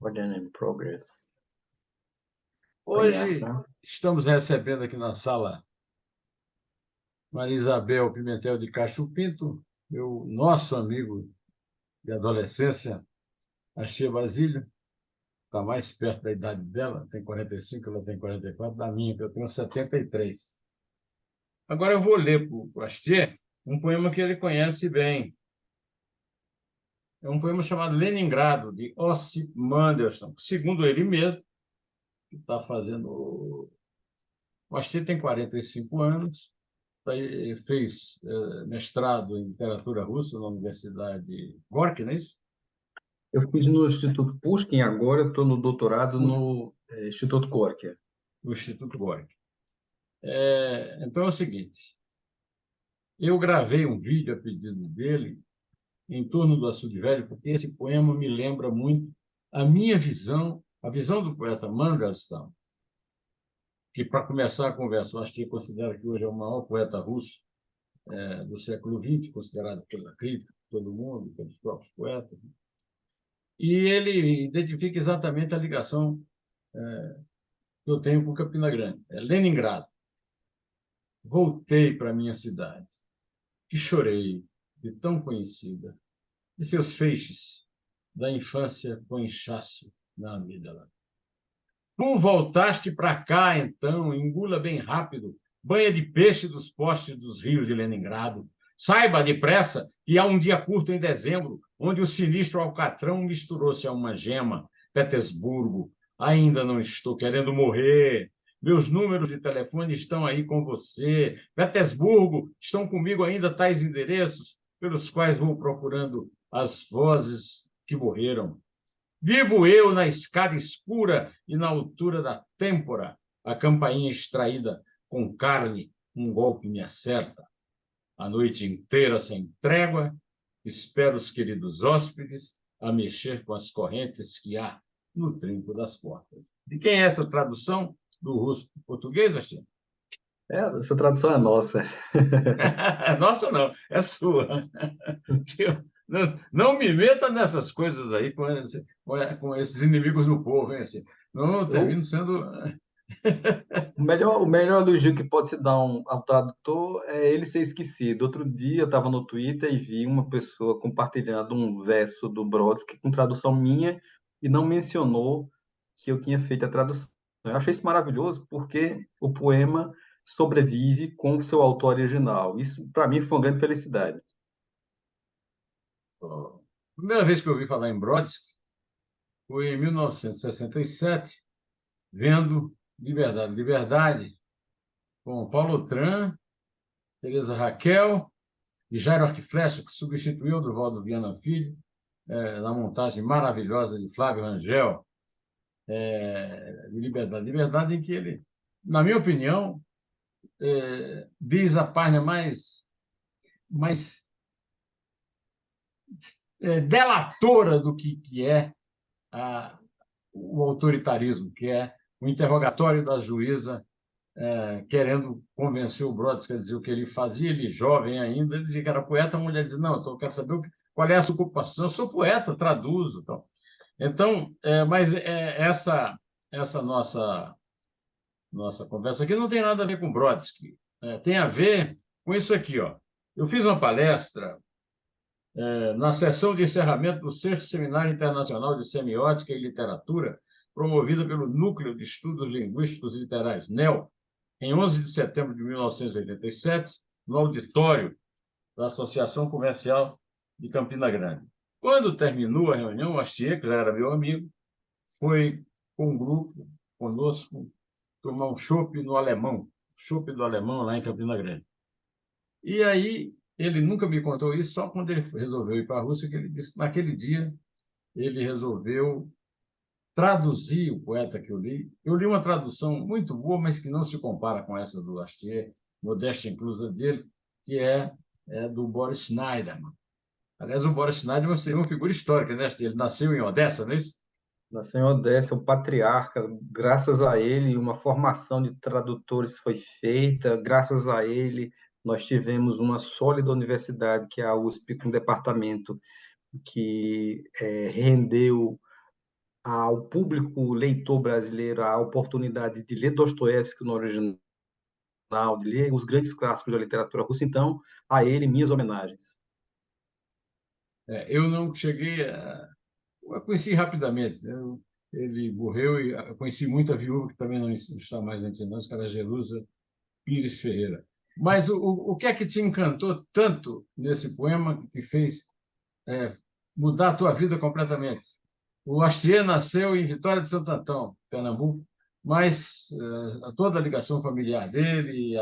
Recording in progress. Hoje Né? estamos recebendo aqui na sala Maria Isabel Pimentel de Cacho Pinto, nosso amigo de adolescência, Axê Basílio, está mais perto da idade dela, tem 45, ela tem 44, da minha, que eu tenho 73. Agora eu vou ler para o Axê um poema que ele conhece bem. É um poema chamado Leningrado, de Osip Mandelstam. Segundo ele mesmo, que está fazendo... O Axê tem 45 anos, fez mestrado em literatura russa na Universidade Gorky, não é isso? Eu fiz no Instituto Pushkin, agora estou no doutorado Pushkin. no Instituto Gorky. No Instituto Gorky. Então é o seguinte, eu gravei um vídeo a pedido dele em torno do Açude Velho, porque esse poema me lembra muito a minha visão, a visão do poeta Mandelstam, que, para começar a conversa, eu acho que considera que hoje é o maior poeta russo do século XX, considerado pela crítica, por todo mundo, pelos próprios poetas. E ele identifica exatamente a ligação que eu tenho com Campina Grande. É Leningrado. Voltei para minha cidade, que chorei de tão conhecida, de seus feixes, da infância com inchaço na amígdala. Tu voltaste para cá, então, engula bem rápido, banha de peixe dos postes dos rios de Leningrado. Saiba depressa que há um dia curto em dezembro, onde o sinistro alcatrão misturou-se a uma gema. Petersburgo, ainda não estou querendo morrer. Meus números de telefone estão aí com você. Petersburgo, estão comigo ainda tais endereços pelos quais vou procurando as vozes que morreram. Vivo eu na escada escura e na altura da têmpora, a campainha extraída com carne, um golpe me acerta. A noite inteira sem trégua, espero os queridos hóspedes a mexer com as correntes que há no trinco das portas. De quem é essa tradução do russo para o português, Astinho? Essa tradução é nossa. Nossa, não, é sua. Não me meta nessas coisas aí com esses inimigos do povo, hein? Assim. Não, termino sendo... O melhor elogio que pode se dar ao tradutor é ele ser esquecido. Outro dia eu estava no Twitter e vi uma pessoa compartilhando um verso do Brodsky com tradução minha e não mencionou que eu tinha feito a tradução. Eu achei isso maravilhoso porque o poema sobrevive com o seu autor original. Isso, para mim, foi uma grande felicidade. A primeira vez que eu ouvi falar em Brodsky foi em 1967, vendo Liberdade, Liberdade, com Paulo Tran, Teresa Raquel e Jairo Arquiflecha, que substituiu Durvaldo Viana Filho, na montagem maravilhosa de Flávio Rangel, de Liberdade, Liberdade, em que ele, na minha opinião, diz a página mais delatora do que é o autoritarismo, que é o interrogatório da juíza querendo convencer o Brodsky, quer dizer, o que ele fazia, ele jovem ainda, ele dizia que era poeta, a mulher dizia, não, eu quero saber qual é a sua ocupação, eu sou poeta, traduzo. Então, mas essa nossa conversa aqui não tem nada a ver com Brodsky, tem a ver com isso aqui. Ó. Eu fiz uma palestra na sessão de encerramento do 6º Seminário Internacional de Semiótica e Literatura, promovida pelo Núcleo de Estudos Linguísticos e Literários, NEL, em 11 de setembro de 1987, no auditório da Associação Comercial de Campina Grande. Quando terminou a reunião, o Astier, que já era meu amigo, foi com um grupo, conosco, tomar um chopp no Alemão, chopp do Alemão, lá em Campina Grande. E aí, ele nunca me contou isso, só quando ele resolveu ir para a Rússia, que ele disse que naquele dia ele resolveu traduzir o poeta que eu li. Eu li uma tradução muito boa, mas que não se compara com essa do Astier, modéstia inclusa dele, que é do Boris Schneiderman. Aliás, o Boris Schneiderman seria uma figura histórica, né? Ele nasceu em Odessa, não é isso? Nasceu em Odessa, o patriarca, graças a ele, uma formação de tradutores foi feita, graças a ele, nós tivemos uma sólida universidade, que é a USP, com um departamento que rendeu ao público leitor brasileiro a oportunidade de ler Dostoiévski no original, de ler os grandes clássicos da literatura russa. Então, a ele, minhas homenagens. Eu não cheguei a... Eu conheci rapidamente. Ele morreu e eu conheci muita viúva que também não está mais entre nós, que era Jerusa Pires Ferreira. Mas o que é que te encantou tanto nesse poema que te fez é, mudar a tua vida completamente? O Astier nasceu em Vitória de Santo Antão, Pernambuco, mas toda a ligação familiar dele,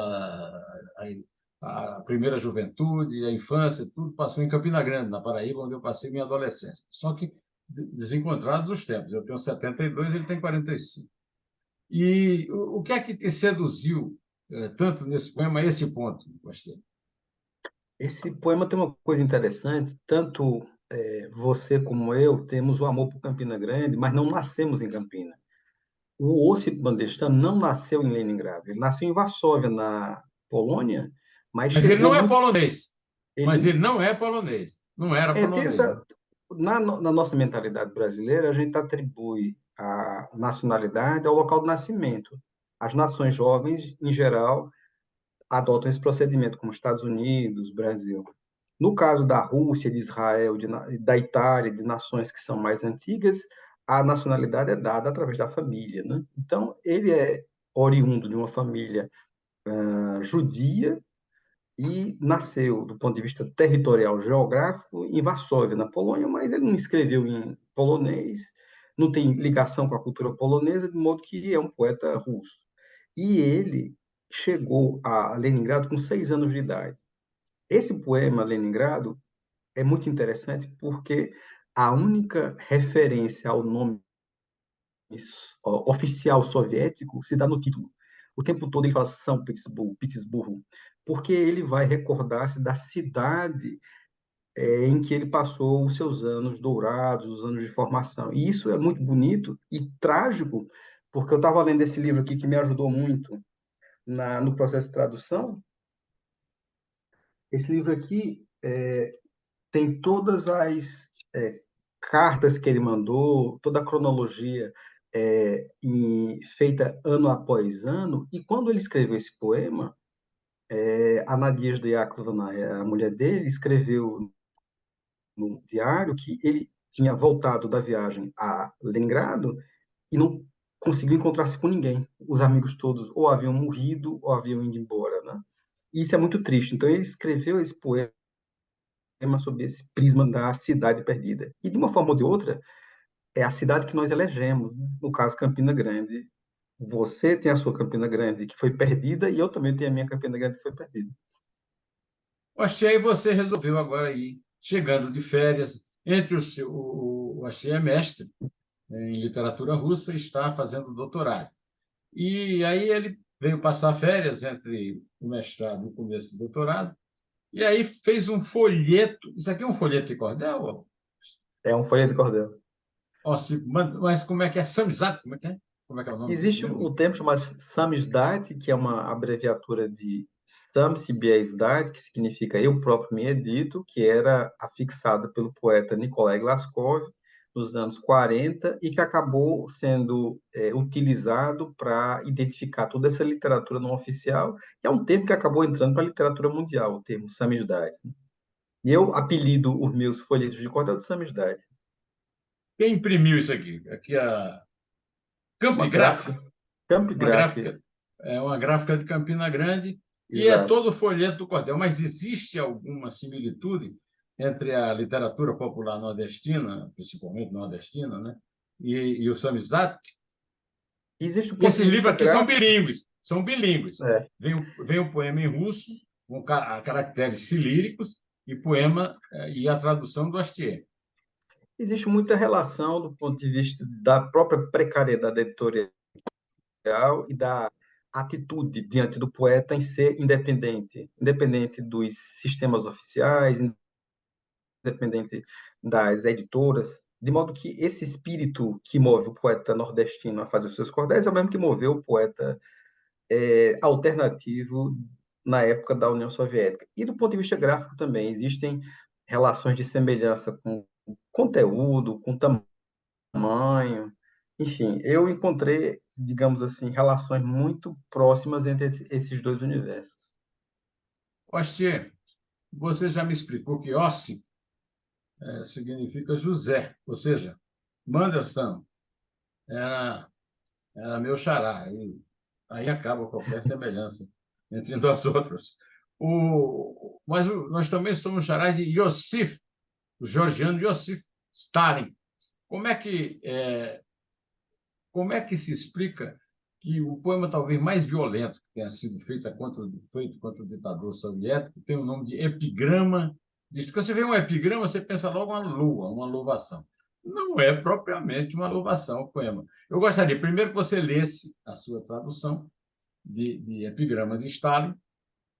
a primeira juventude, a infância, tudo passou em Campina Grande, na Paraíba, onde eu passei minha adolescência. Só que desencontrados os tempos. Eu tenho 72, ele tem 45. E o que é que te seduziu tanto nesse poema a esse ponto, Astier? Esse poema tem uma coisa interessante, tanto você como eu temos o amor por Campina Grande, mas não nascemos em Campina. O Osip Mandelstam não nasceu em Leningrado, ele nasceu em Varsóvia, na Polônia, mas Mas ele chegou não é muito. polonês. Mas Ele ele não é polonês. Não era tem polonês. essa. Na nossa mentalidade brasileira, a gente atribui a nacionalidade ao local de nascimento. As nações jovens, em geral, adotam esse procedimento, como Estados Unidos, Brasil. No caso da Rússia, de Israel, da Itália, de nações que são mais antigas, a nacionalidade é dada através da família, né? Então, ele é oriundo de uma família judia e nasceu, do ponto de vista territorial geográfico, em Varsóvia, na Polônia, mas ele não escreveu em polonês, não tem ligação com a cultura polonesa, de modo que é um poeta russo. E ele chegou a Leningrado com 6 anos de idade. Esse poema, Leningrado, é muito interessante porque a única referência ao nome oficial soviético se dá no título. O tempo todo ele fala São Petersburgo, Petersburgo, porque ele vai recordar-se da cidade em que ele passou os seus anos dourados, os anos de formação. E isso é muito bonito e trágico, porque eu estava lendo esse livro aqui que me ajudou muito no processo de tradução. Esse livro aqui tem todas as cartas que ele mandou, toda a cronologia feita ano após ano, e quando ele escreveu esse poema, a Nadezhda Yakovlevna, a mulher dele, escreveu no diário que ele tinha voltado da viagem a Leningrado e não conseguiu encontrar-se com ninguém. Os amigos todos ou haviam morrido ou haviam ido embora, né? E isso é muito triste. Então ele escreveu esse poema sobre esse prisma da cidade perdida. E de uma forma ou de outra, é a cidade que nós elegemos, né? No caso Campina Grande. Você tem a sua Campina Grande que foi perdida e eu também tenho a minha Campina Grande que foi perdida. Achei aí você resolveu agora ir chegando de férias. Entre o Achei é mestre em literatura russa e está fazendo doutorado. E aí ele veio passar férias entre o mestrado e o começo do doutorado, e aí fez um folheto. Isso aqui é um folheto de cordel? É um folha de cordel. Mas como é que é? Samizdat? Como é que é? Como é que é o nome disso Existe mesmo? o termo chamado Samizdat, que é uma abreviatura de Samsibiesdat, que significa eu próprio me edito, que era afixada pelo poeta Nikolai Glaskov nos anos 40 e que acabou sendo utilizado para identificar toda essa literatura não oficial, que é um termo que acabou entrando para a literatura mundial, o termo Samizdat. E eu apelido os meus folhetos de cordel de Samizdat. Quem imprimiu isso aqui? Aqui é a Uma Campigraph, gráfica, Camp uma Graph, gráfica, é uma gráfica de Campina Grande, e é exato. todo o folheto do cordel. Mas existe alguma similitude entre a literatura popular nordestina, principalmente nordestina, né? E o samizdat? Existe o ponto Esses de livros vista aqui são gráfico, bilíngues, são bilíngues. é, Vem o poema em russo, com caracteres cilíricos, e poema e a tradução do Astier. existe muita relação do ponto de vista da própria precariedade editorial e da atitude diante do poeta em ser independente, independente dos sistemas oficiais, independente das editoras, de modo que esse espírito que move o poeta nordestino a fazer os seus cordéis é o mesmo que moveu o poeta alternativo na época da União Soviética. E do ponto de vista gráfico também, existem relações de semelhança com conteúdo, com tamanho. Enfim, eu encontrei, digamos assim, relações muito próximas entre esses dois universos. Oxê, você já me explicou que Ossi significa José, ou seja, Mandelstam era, era meu xará. E aí acaba qualquer semelhança entre nós outros. Nós também somos xarás de Iosif, o georgiano Iosif Stalin. Como é que Como é que se explica que o poema talvez mais violento que tenha sido feito contra o ditador soviético tem o nome de Epigrama? Diz que você vê um epigrama, você pensa logo uma lua, uma louvação. Não é propriamente uma louvação o poema. Eu gostaria, primeiro, que você lesse a sua tradução de Epigrama de Stalin,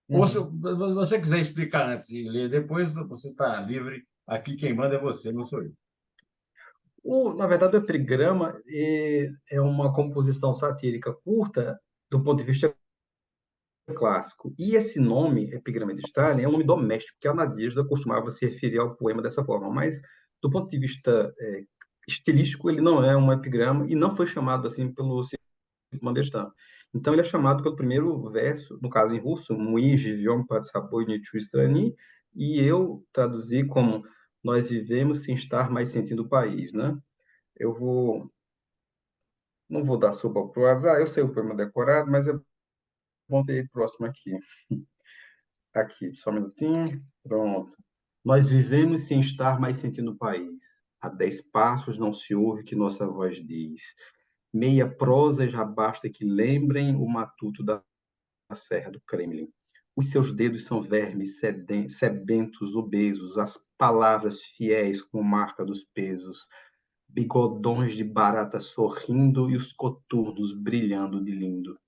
ou se Uhum. você quiser explicar antes e ler depois, você está livre. Aqui quem manda é você, não sou eu. Na verdade, o epigrama é uma composição satírica curta do ponto de vista clássico. E esse nome, Epigrama de Stalin, é um nome doméstico, que a Nadezhda costumava se referir ao poema dessa forma. Mas, do ponto de vista estilístico, ele não é um epigrama e não foi chamado assim pelo Mandelstam. Então, ele é chamado pelo primeiro verso, no caso em russo, «Мы живем под собой не чувствуя страны», e eu traduzi como «Nós vivemos sem estar mais sentindo o país», né? Eu vou, não vou dar sopa pro azar, eu sei o poema decorado, mas é bom ter ele próximo aqui. Aqui, só um minutinho. Pronto. Nós vivemos sem estar mais sentindo o país. A 10 passos não se ouve o que nossa voz diz. Meia prosa já basta que lembrem o matuto da Serra do Kremlin. Os seus dedos são vermes sedentos, obesos, as palavras fiéis com marca dos pesos, bigodões de barata sorrindo e os coturnos brilhando de lindo.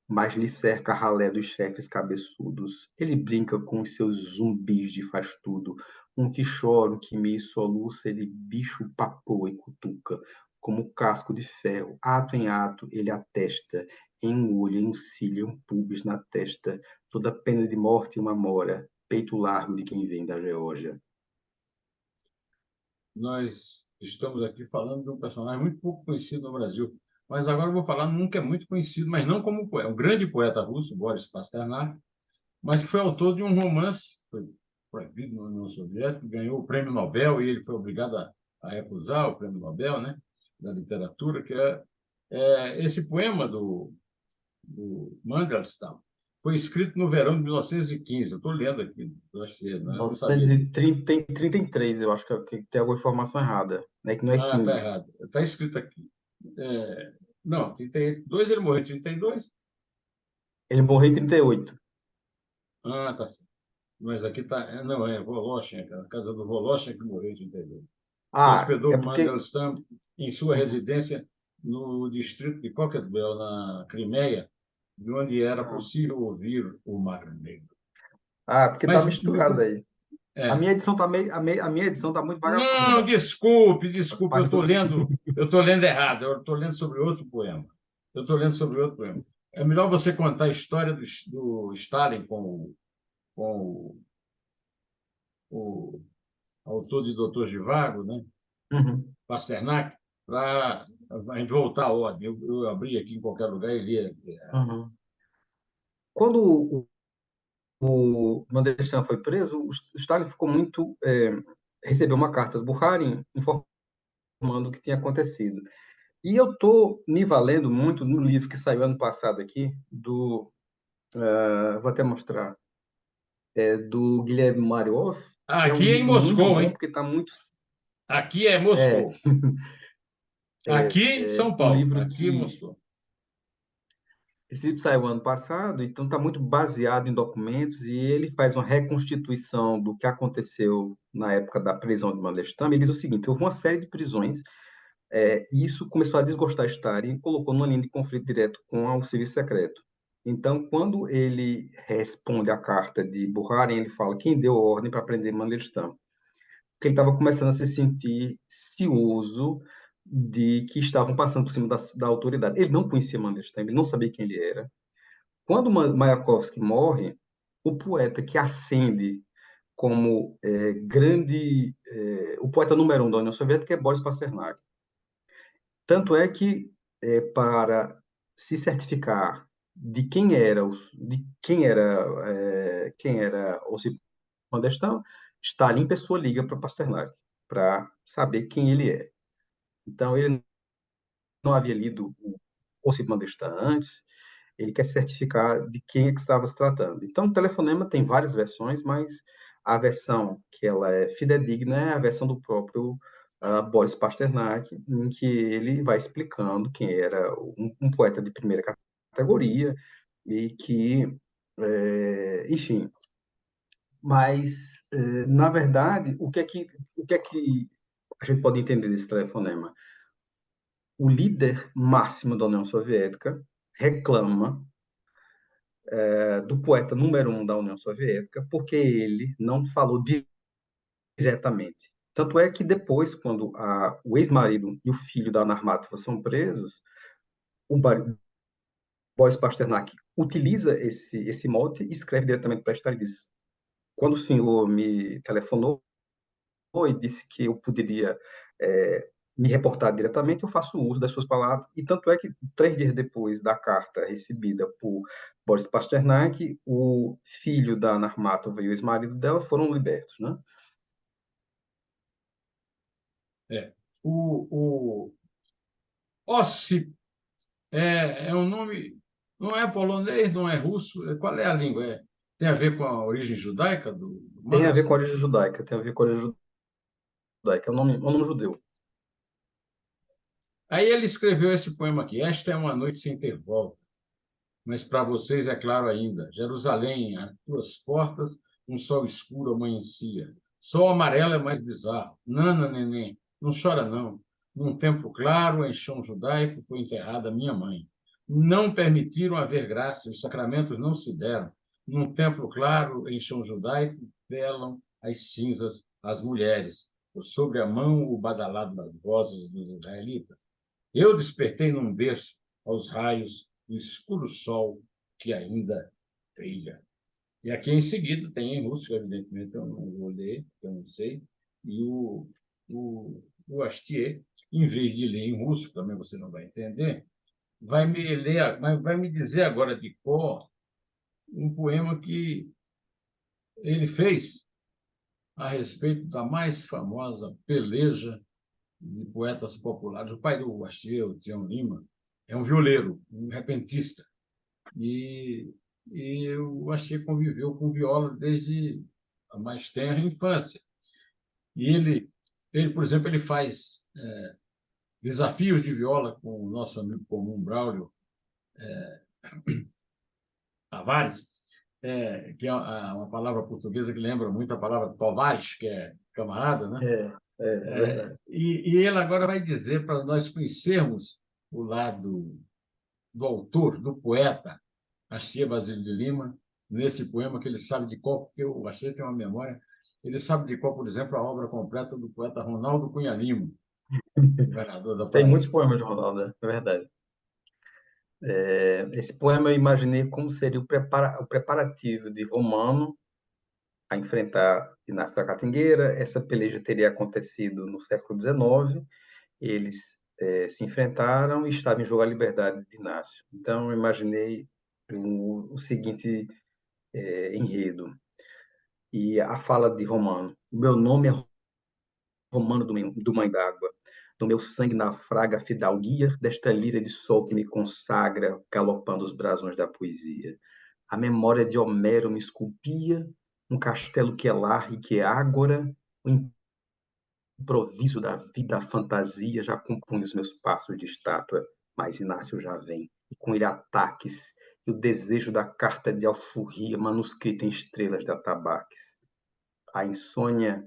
Mas lhe cerca a ralé dos chefes cabeçudos. Ele brinca com os seus zumbis de faz tudo. Um que chora, um que me soluça, ele bicho papoa e cutuca. Como casco de ferro, ato em ato, ele atesta. Em um olho, em um cílio, um pubis na testa. Toda pena de morte uma mora. Peito largo de quem vem da Geórgia. Nós estamos aqui falando de um personagem muito pouco conhecido no Brasil, mas agora eu vou falar num que é muito conhecido, mas não como poeta, um grande poeta russo, Boris Pasternak, mas que foi autor de um romance, foi proibido na União Soviética, ganhou o prêmio Nobel e ele foi obrigado a recusar o prêmio Nobel, né, da literatura, que é esse poema do Mandelstam. Foi escrito no verão de 1915. Eu estou lendo aqui, eu achei, né? Eu não sabia disso. 930, tem 33, eu acho que tem alguma informação errada, né? Que não é Ah, tá 15. errado. Está escrito aqui. Não, 32 ele morreu em 32. Ele morreu em 38. Ah, tá certo. Mas aqui está. Não, é Voloshin, a casa do Voloshin que morreu em 32. Que Ah, é hospedou porque. Mandelstam em sua Uhum. residência no distrito de Coquetel, na Crimeia, de onde era Ah, possível ouvir o Mar Negro. porque tá Mas, misturado aí. A é, minha edição tá meio, a minha edição tá muito não, vagabunda. desculpe, As desculpe, partes tudo. eu estou lendo errado, eu estou lendo sobre outro poema. Eu estou lendo sobre outro poema. É melhor você contar a história do Stalin com o autor de Doutor Zhivago, né? Uhum, Pasternak, para a gente voltar à ordem. Eu abri aqui em qualquer lugar e li. uhum. Quando o Mandelstam foi preso, o Stalin ficou muito. Recebeu uma carta do Bukharin informando o que tinha acontecido. E eu estou me valendo muito no livro que saiu ano passado aqui, vou até mostrar, do Guilherme Mariov, que é um Aqui é em livro muito Moscou, bom, hein? porque está muito. Aqui é É, Moscou. Aqui, São um Paulo. livro Aqui, que. Moscou. Esse livro saiu ano passado, então está muito baseado em documentos e ele faz uma reconstituição do que aconteceu na época da prisão de Mandelstam. Ele diz o seguinte: houve uma série de prisões, e isso começou a desgostar Stalin e colocou numa linha de conflito direto com o serviço secreto. Então, quando ele responde à carta de Bukharin, ele fala quem deu a ordem para prender Mandelstam, que ele estava começando a se sentir cioso de que estavam passando por cima da autoridade. Ele não conhecia Mandelstam, ele não sabia quem ele era. Quando Mayakovsky morre, o poeta que ascende como o poeta número um da União Soviética é Boris Pasternak. Tanto é que, para se certificar de quem era Osip Mandelstam, Stalin, pessoa, liga para Pasternak para saber quem ele é. Então, ele não havia lido o Osip Mandelstam antes, ele quer certificar de quem é que estava se tratando. Então, o telefonema tem várias versões, mas a versão que ela é fidedigna é a versão do próprio Boris Pasternak, em que ele vai explicando quem era um poeta de primeira categoria e que, enfim, mas, na verdade, o que é que a gente pode entender desse telefonema? O líder máximo da União Soviética reclama do poeta número um da União Soviética, porque ele não falou diretamente. Tanto é que depois, quando o ex-marido e o filho da Ana Armatova são presos, o Boris Pasternak utiliza esse mote e escreve diretamente para Stalin. Diz: quando o senhor me telefonou e disse que eu poderia me reportar diretamente, eu faço uso das suas palavras. E tanto é que 3 dias depois da carta recebida por Boris Pasternak, o filho da Ana Armatova e o ex-marido dela foram libertos, né? É. O Ossip é um nome, não é polonês, não é russo. Qual é a língua? Tem a ver com a origem judaica do Tem a ver com a Mandelstam? origem judaica, tem a ver com a origem judaica, é um nome judeu. Aí ele escreveu esse poema aqui: Esta é uma noite sem ter volta, mas para vocês é claro ainda. Jerusalém, às tuas portas, um sol escuro amanhecia. Sol amarelo é mais bizarro. Nana, neném, não chora não. Num templo claro, em chão judaico, foi enterrada minha mãe. Não permitiram haver graça, os sacramentos não se deram. Num templo claro, em chão judaico, velam as cinzas as mulheres. Sobre a mão, o badalado das vozes dos israelitas. Eu despertei num berço aos raios do escuro sol que ainda brilha. E aqui em seguida tem em russo, evidentemente eu não vou ler, eu não sei, e o Astier, em vez de ler em russo, também você não vai entender, vai me dizer agora de cor um poema que ele fez a respeito da mais famosa peleja de poetas populares. O pai do Astier, o Tião Lima, é um violeiro, um repentista. E, e o Astier conviveu com viola desde a mais tenra infância. E por exemplo, ele faz desafios de viola com o nosso amigo comum, Braulio Tavares, que é uma palavra portuguesa que lembra muito a palavra Tovares, que é camarada, né? É verdade. E ele agora vai dizer para nós conhecermos o lado do autor, do poeta, Achia Basílio de Lima, nesse poema que ele sabe de qual, porque o Achia tem uma memória, ele sabe de qual, por exemplo, a obra completa do poeta Ronaldo Cunha Lima, governador da Sei muitos Paraíba. poemas de Ronaldo, é verdade. Esse poema eu imaginei como seria o preparativo de Romano a enfrentar Inácio da Catingueira. Essa peleja teria acontecido no século XIX. Eles se enfrentaram e estava em jogo a liberdade de Inácio. Então, eu imaginei o seguinte enredo. E a fala de Romano: o meu nome é Romano do Mãe d'Água. Do meu sangue naufraga a fidalguia desta lira de sol que me consagra, galopando os brasões da poesia. A memória de Homero me esculpia, um castelo que é lar e que é ágora, o improviso da vida, a fantasia já compunha os meus passos de estátua, mas Inácio já vem, e com ele ataques, e o desejo da carta de alforria manuscrita em estrelas de atabaques. A insônia,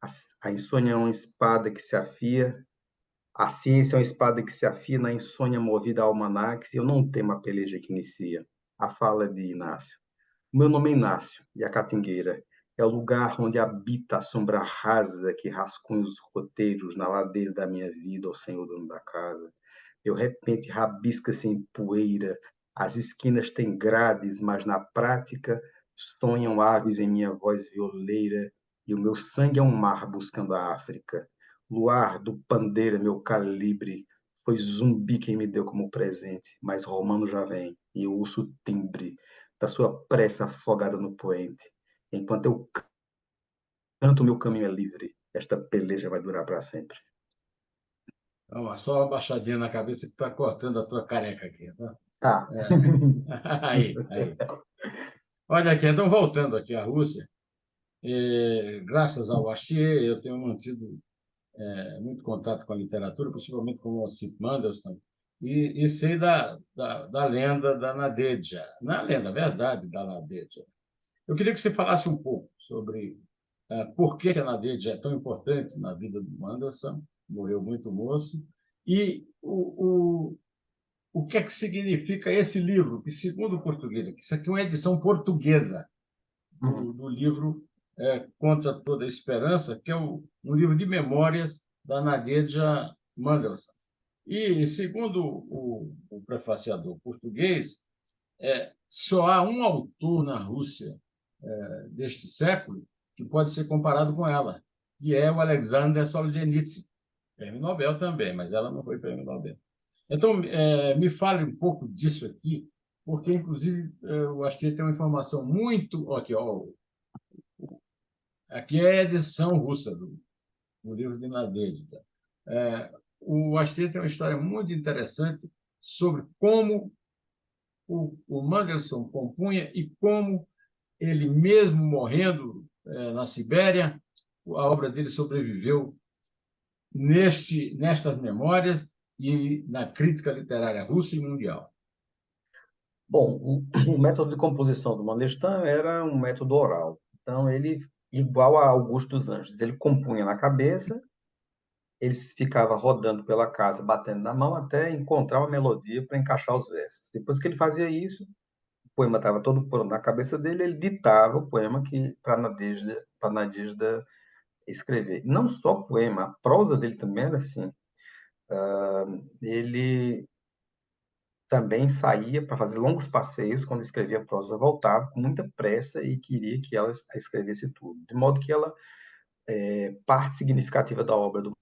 a, a insônia é uma espada que se afia, a ciência é uma espada que se afia na insônia movida a almanaques, e eu não temo a peleja que inicia. A fala de Inácio. O meu nome é Inácio, e a Catingueira é o lugar onde habita a sombra rasa que rascunha os roteiros na ladeira da minha vida, ó Senhor dono da casa. Meu repente rabisca-se em poeira, as esquinas têm grades, mas na prática sonham aves em minha voz violeira, e o meu sangue é um mar buscando a África. Luar do pandeiro é meu calibre, Foi zumbi quem me deu como presente, mas romano já vem, e eu ouço o timbre da sua pressa afogada no poente. Enquanto eu canto, meu caminho é livre. Esta peleja vai durar para sempre. Então, só uma baixadinha na cabeça que está cortando a tua careca aqui, tá? Ah, É. Aí, aí. Olha aqui, então voltando aqui à Rússia, graças ao Astier, eu tenho mantido muito contato com a literatura, principalmente com o Osip Mandelstam, e sei da lenda da Nadezhda, na lenda, verdade, da Nadezhda. Eu queria que você falasse um pouco sobre por que a Nadezhda é tão importante na vida do Mandelstam, morreu muito moço, e o que é que significa esse livro, que, segundo o português, isso aqui é uma edição portuguesa uhum. do livro Contra Toda Esperança, que é um livro de memórias da Nadezhda Mandelstam. E, segundo o prefaciador português, só há um autor na Rússia deste século que pode ser comparado com ela, que é o Alexander Solzhenitsyn, prêmio Nobel também, mas ela não foi prêmio Nobel. Então, me fale um pouco disso aqui, porque, inclusive, eu acho que tem uma informação muito. Aqui, ó, aqui é a edição russa do livro de Nadezhda. O Astier tem uma história muito interessante sobre como o Mendelssohn compunha e como ele, mesmo morrendo na Sibéria, a obra dele sobreviveu nestas memórias e na crítica literária russa e mundial. Bom, o método de composição do Mandelstam era um método oral. Então, ele, igual a Augusto dos Anjos, ele compunha na cabeça, ele ficava rodando pela casa, batendo na mão, até encontrar uma melodia para encaixar os versos. Depois que ele fazia isso, o poema estava todo pronto na cabeça dele, ele ditava o poema que para Nadezhda escrever. Não só poema, a prosa dele também era assim. Ele também saía para fazer longos passeios, quando escrevia prosa, voltava com muita pressa e queria que ela escrevesse tudo. De modo que ela, parte significativa da obra do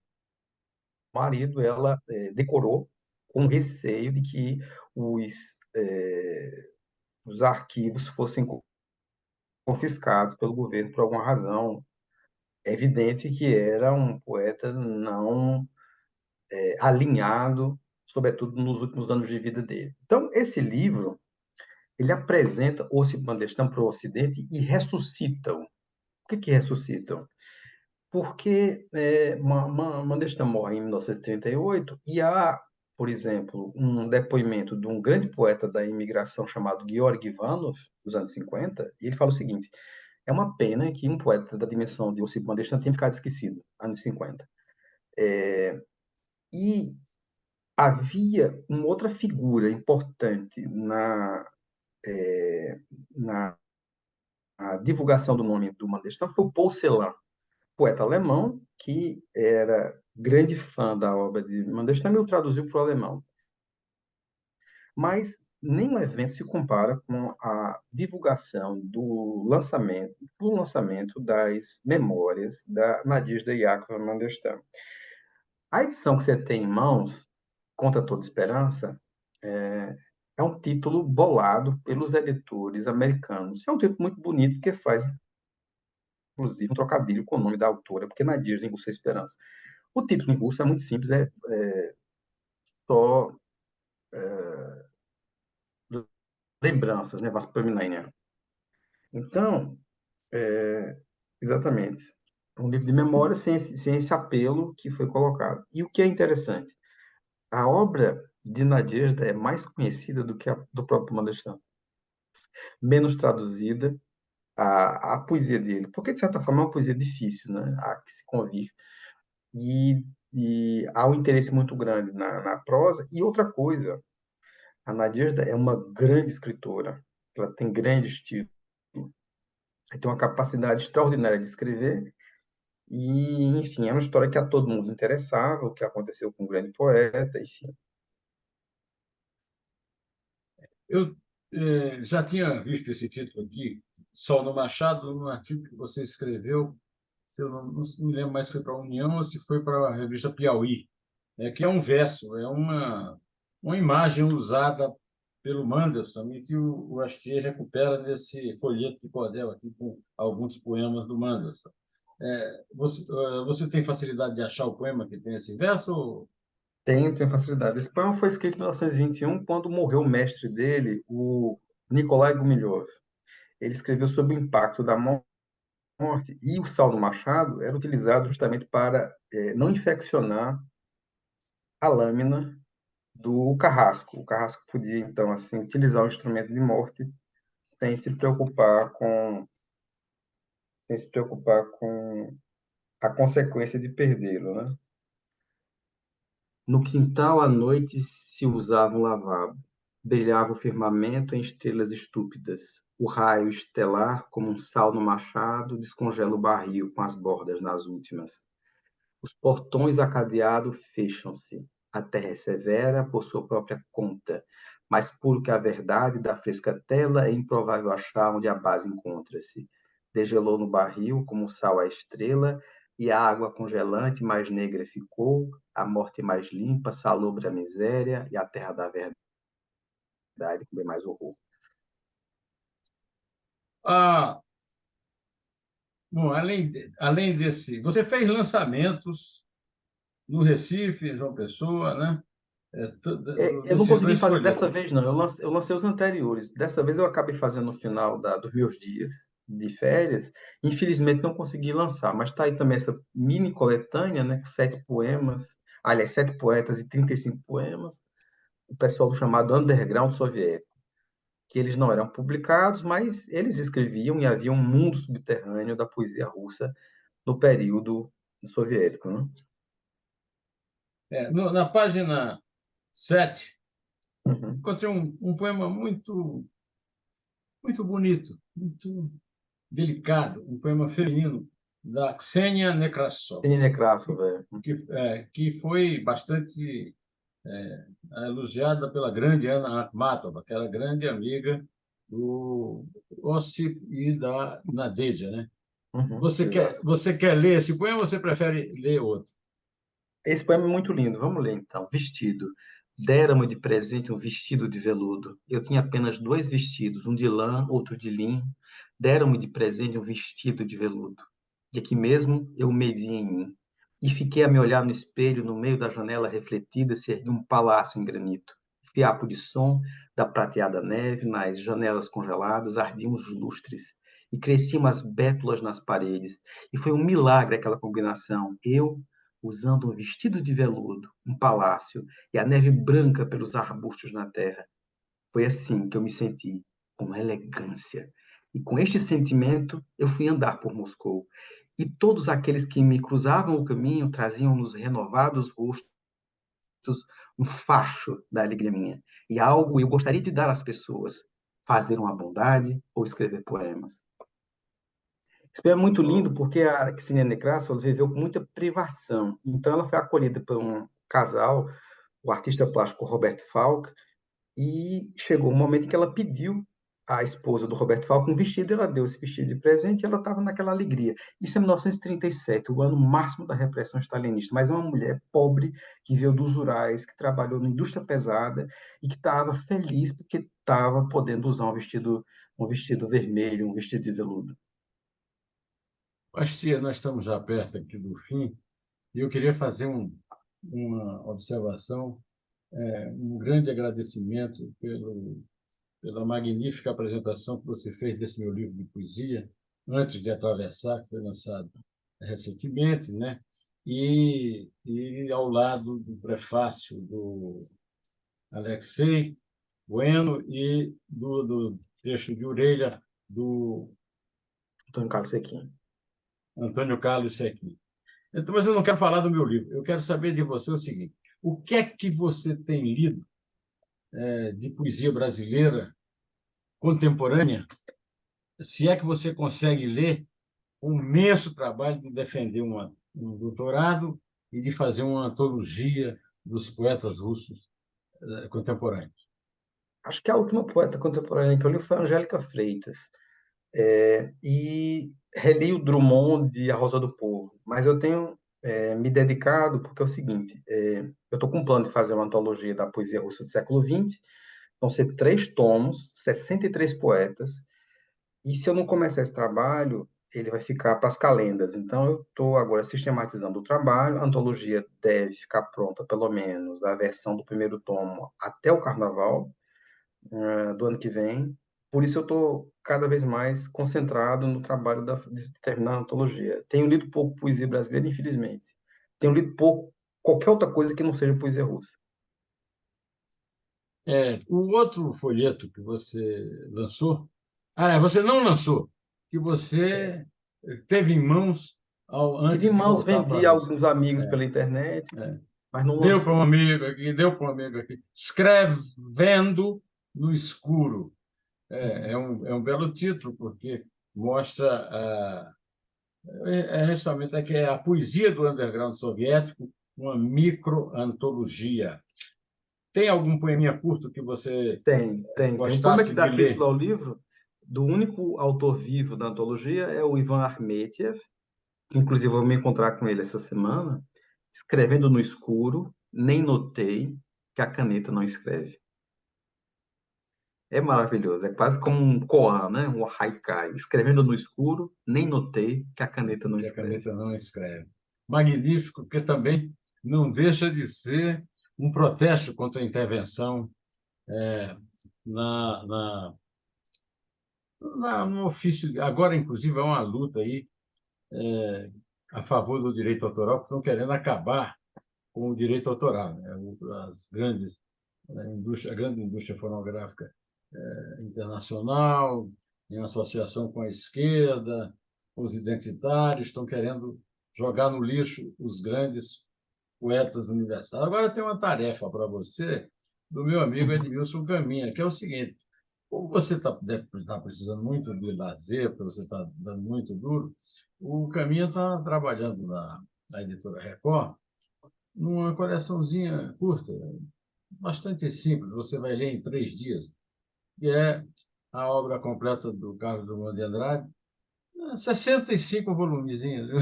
marido, ela decorou com receio de que os, os arquivos fossem confiscados pelo governo por alguma razão. É evidente que era um poeta não alinhado, sobretudo nos últimos anos de vida dele. Então, esse livro ele apresenta Osip Mandelstam para o Ocidente e ressuscitam. Por que ressuscitam? Porque Mandelstam morre em 1938 e há, por exemplo, um depoimento de um grande poeta da imigração chamado Georg Ivanov, dos anos 50, e ele fala o seguinte: é uma pena que um poeta da dimensão de Osip Mandelstam tenha ficado esquecido, anos 50. E havia uma outra figura importante na a divulgação do nome do Mandelstam foi o Paul Celan, poeta alemão que era grande fã da obra de Mandelstam e o traduziu para o alemão. Mas nenhum evento se compara com a divulgação do lançamento das memórias da Nadezhda Yakovlevna Mandelstam. A edição que você tem em mãos, Contra Toda Esperança, é um título bolado pelos editores americanos. É um título muito bonito que faz inclusive um trocadilho com o nome da autora, porque na Disney Russa é Esperança. O título em russo é muito simples, é só lembranças, né? Воспоминания. Então, exatamente, é um livro de memória sem esse apelo que foi colocado. E o que é interessante, a obra de Nadezhda é mais conhecida do que a do próprio Mandelstam, menos traduzida, a poesia dele, porque de certa forma é uma poesia difícil, né? A que se convive. E, e há um interesse muito grande na prosa. E outra coisa, a Nadezhda é uma grande escritora, ela tem grande estilo, tem uma capacidade extraordinária de escrever, e, enfim, é uma história que a todo mundo interessava, o que aconteceu com um grande poeta, enfim. Eu já tinha visto esse título aqui, Sol no Machado, num artigo que você escreveu, se eu não me lembro mais se foi para a União ou se foi para a revista Piauí. que é um verso, é uma imagem usada pelo Mandelson e que o Astier recupera nesse folheto de cordel aqui com alguns poemas do Mandelson. Você tem facilidade de achar o poema que tem esse verso? Tenho facilidade. Esse poema foi escrito em 1921, quando morreu o mestre dele, o Nikolai Gumilhov. Ele escreveu sobre o impacto da morte, e o sal no machado era utilizado justamente para não infeccionar a lâmina do carrasco. O carrasco podia, então, assim, utilizar o instrumento de morte sem se preocupar com a consequência de perdê-lo, né? No quintal à noite se usava um lavabo. Brilhava o firmamento em estrelas estúpidas. O raio estelar, como um sal no machado, descongela o barril com as bordas nas últimas. Os portões a cadeado fecham-se. A terra é severa por sua própria conta, mais puro que a verdade da fresca tela, é improvável achar onde a base encontra-se. Degelou no barril, como o sal a estrela, e a água congelante mais negra ficou, a morte mais limpa, salobra a miséria, e a terra da verdade com bem mais horror. Ah, bom, além desse, você fez lançamentos no Recife, em João Pessoa, né? Eu não Desses consegui dois fazer dessa folhetos. vez, não. Eu lancei os anteriores. Dessa vez eu acabei fazendo no final dos meus dias de férias. Infelizmente não consegui lançar, mas está aí também essa mini coletânea, né, com 7 poemas, aliás, 7 poetas e 35 poemas, o pessoal do chamado underground soviético, que eles não eram publicados, mas eles escreviam e havia um mundo subterrâneo da poesia russa no período soviético, né? Na página 7 Uhum. encontrei um poema muito bonito, muito delicado, um poema feminino, da Ksenia Nekrasov, Tenine Nekrasov, velho. que foi bastante elogiada pela grande Ana Akhmatova, aquela grande amiga do Ossip e da Nadeja, né? Uhum, exato. Você quer ler esse poema ou você prefere ler outro? Esse poema é muito lindo. Vamos ler então. Vestido. Deram-me de presente um vestido de veludo. Eu tinha apenas 2 vestidos, um de lã, outro de linho. Deram-me de presente um vestido de veludo. E aqui mesmo eu o medi em mim. E fiquei a me olhar no espelho, no meio da janela refletida, se erguia um palácio em granito. Fiapo de som da prateada neve, nas janelas congeladas, ardiam os lustres. E cresciam as bétulas nas paredes. E foi um milagre aquela combinação. Eu, usando um vestido de veludo, um palácio e a neve branca pelos arbustos na terra. Foi assim que eu me senti, com elegância. E com este sentimento, eu fui andar por Moscou. E todos aqueles que me cruzavam o caminho traziam nos renovados rostos um facho da alegria minha. E algo eu gostaria de dar às pessoas: fazer uma bondade ou escrever poemas. Isso é muito lindo Oh, porque a Ksenia Nekrasov viveu com muita privação. Então, ela foi acolhida por um casal, o artista plástico Robert Falk, e chegou um momento em que ela pediu à esposa do Roberto Falco um vestido, ela deu esse vestido de presente e ela estava naquela alegria. Isso é 1937, o ano máximo da repressão stalinista, mas é uma mulher pobre que veio dos Urais, que trabalhou na indústria pesada e que estava feliz porque estava podendo usar um vestido vermelho, um vestido de veludo. Bastia, nós estamos já perto aqui do fim e eu queria fazer uma observação, um grande agradecimento pela magnífica apresentação que você fez desse meu livro de poesia, Antes de Atravessar, que foi lançado recentemente, né? E ao lado do prefácio do Alexei Bueno e do trecho de orelha do Antônio Carlos Sequim. Antônio Carlos Sequim. Então, mas eu não quero falar do meu livro, eu quero saber de você o seguinte: o que é que você tem lido de poesia brasileira contemporânea, se é que você consegue ler um imenso trabalho de defender um doutorado e de fazer uma antologia dos poetas russos contemporâneos? Acho que a última poeta contemporânea que eu li foi a Angélica Freitas. E reli o Drummond de A Rosa do Povo, mas eu tenho me dedicado, porque é o seguinte, eu estou com um plano de fazer uma antologia da poesia russa do século XX, vão ser 3 tomos, 63 poetas, e se eu não começar esse trabalho, ele vai ficar para as calendas. Então, eu estou agora sistematizando o trabalho, a antologia deve ficar pronta, pelo menos, a versão do primeiro tomo até o carnaval, do ano que vem. Por isso eu estou cada vez mais concentrado no trabalho de terminar a antologia. Tenho lido pouco poesia brasileira, infelizmente. Tenho lido pouco qualquer outra coisa que não seja poesia russa. O outro folheto que você lançou, você não lançou, que você teve em mãos Tive em antes de mãos, voltar para a vendi a Rússia. alguns amigos É, pela internet, é. mas não Deu para um lancei. amigo aqui, deu para um amigo aqui. Escrevendo no escuro. É um belo título, porque mostra justamente que é a poesia do underground soviético, uma microantologia. Tem algum poeminha curto que você Tem. O poema que gostasse de dá título ler? ao livro, do único autor vivo da antologia, é o Ivan Armetiev, que inclusive eu vou me encontrar com ele essa semana, escrevendo no escuro, nem notei que a caneta não escreve. É maravilhoso, é quase como um koan, né? Um haikai. Escrevendo no escuro, nem notei que a caneta não Que a escreve. caneta não escreve. Magnífico, porque também não deixa de ser um protesto contra a intervenção na, na, no ofício. Agora, inclusive, é uma luta aí a favor do direito autoral, porque estão querendo acabar com o direito autoral. Né? As grandes, a grande indústria fonográfica internacional, em associação com a esquerda, os identitários, estão querendo jogar no lixo os grandes poetas universais. Agora tem uma tarefa para você, do meu amigo Uhum. Edmilson Caminha, que é o seguinte: como você deve estar precisando muito de lazer, porque você está dando muito duro, o Caminha está trabalhando na editora Record numa coleçãozinha curta, bastante simples, você vai ler em 3 dias, que é a obra completa do Carlos Drummond de Andrade, 65 volumezinhos, viu?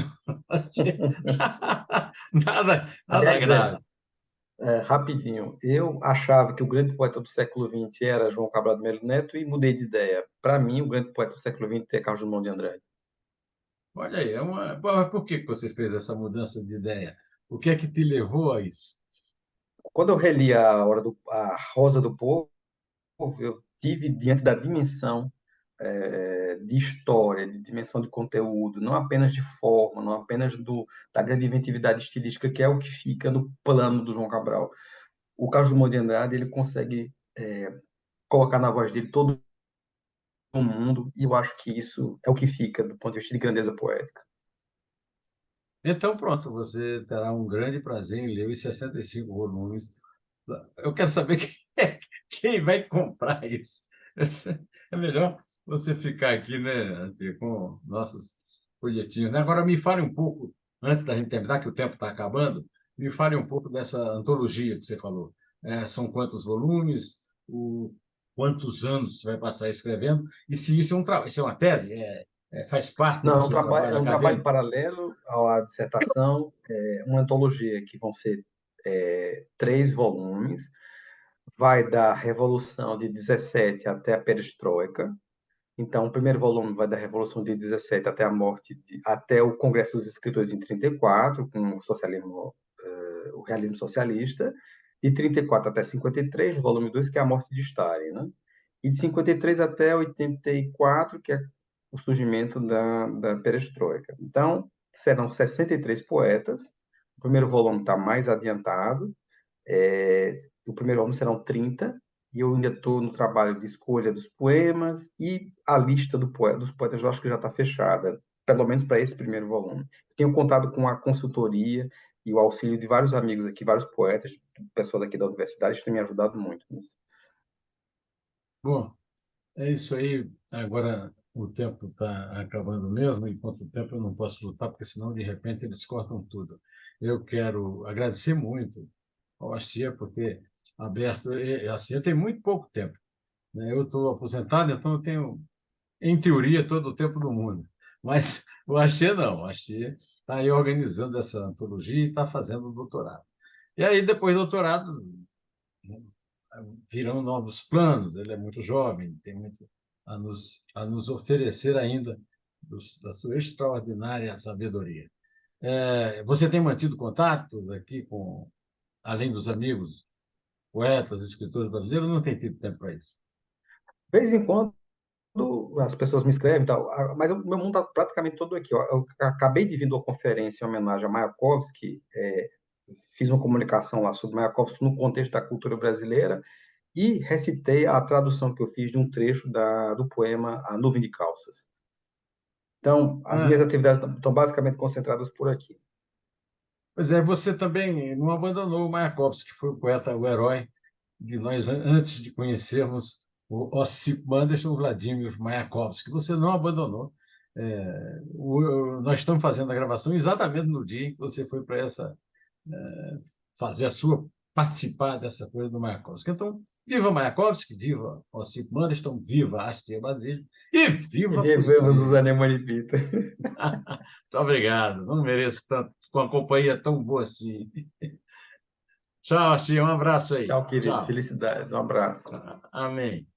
Nada Aliás, grave. rapidinho, eu achava que o grande poeta do século XX era João Cabral de Melo Neto e mudei de ideia. Para mim, o grande poeta do século XX é Carlos Drummond de Andrade. Olha aí, por que você fez essa mudança de ideia? O que é que te levou a isso? Quando eu reli a Rosa do Povo, eu tive diante da dimensão de história, de dimensão de conteúdo, não apenas de forma, não apenas da grande inventividade estilística, que é o que fica no plano do João Cabral. O Carlos Drummond de Andrade, ele consegue colocar na voz dele todo mundo, e eu acho que isso é o que fica do ponto de vista de grandeza poética. Então, pronto, você terá um grande prazer em ler os 65 volumes. Eu quero saber quem vai comprar isso. É melhor você ficar aqui, né, com nossos folhetinhos, né? Agora, me fale um pouco, antes da gente terminar, que o tempo está acabando, me fale um pouco dessa antologia que você falou. São quantos volumes? Quantos anos você vai passar escrevendo? E se isso é isso é uma tese? Faz parte Não, do seu trabalho é um trabalho acadêmico? paralelo à dissertação, uma antologia que vão ser 3 volumes, vai da Revolução de 17 até a Perestroika. Então, o primeiro volume vai da Revolução de 17 até a morte, até o Congresso dos Escritores em 34, com o socialismo, o realismo socialista, e 34 até 53, o volume 2, que é a morte de Stalin, né? E de 53 até 84, que é o surgimento da Perestroika. Então, serão 63 poetas. O primeiro volume está mais adiantado, o primeiro volume serão 30, e eu ainda estou no trabalho de escolha dos poemas, e a lista dos poetas eu acho que já está fechada, pelo menos para esse primeiro volume. Tenho contado com a consultoria e o auxílio de vários amigos aqui, vários poetas, pessoal daqui da universidade, que têm me ajudado muito nisso. Bom, é isso aí. Agora o tempo está acabando mesmo, e quanto tempo eu não posso lutar, porque senão de repente eles cortam tudo. Eu quero agradecer muito ao Assia por ter aberto. A Assia tem muito pouco tempo, né? Eu estou aposentado, então eu tenho, em teoria, todo o tempo do mundo. Mas O Axê não, o Axê está aí organizando essa antologia e está fazendo o doutorado. E aí, depois do doutorado, virão novos planos. Ele é muito jovem, tem muito a nos oferecer ainda da sua extraordinária sabedoria. Você tem mantido contatos aqui com, além dos amigos, poetas, escritores brasileiros, ou não tem tido tempo para isso? De vez em quando as pessoas me escrevem e tal, mas o meu mundo está praticamente todo aqui. Ó. Eu acabei de vir de uma conferência em homenagem a Mayakovsky, fiz uma comunicação lá sobre Mayakovsky no contexto da cultura brasileira e recitei a tradução que eu fiz de um trecho do poema A Nuvem de Calças. Então, as minhas Ah, atividades estão basicamente concentradas por aqui. pois é, você também não abandonou o Mayakovsky, que foi o poeta, o herói de nós, antes de conhecermos o Ossip Mandelstam Vladimir Mayakovsky, que você não abandonou. Nós estamos fazendo a gravação exatamente no dia em que você foi para essa fazer a sua participar dessa coisa do Mayakovsky. Então, viva Mayakovsky, viva Ossip Mandelstam, viva Astia Basílio e E viva a vivemos poesia. Suzane Manipita. Muito obrigado. Não mereço tanto com a companhia tão boa assim. Tchau, Astia. Um abraço aí. Tchau, querido. Tchau. Felicidades. Um abraço. Amém.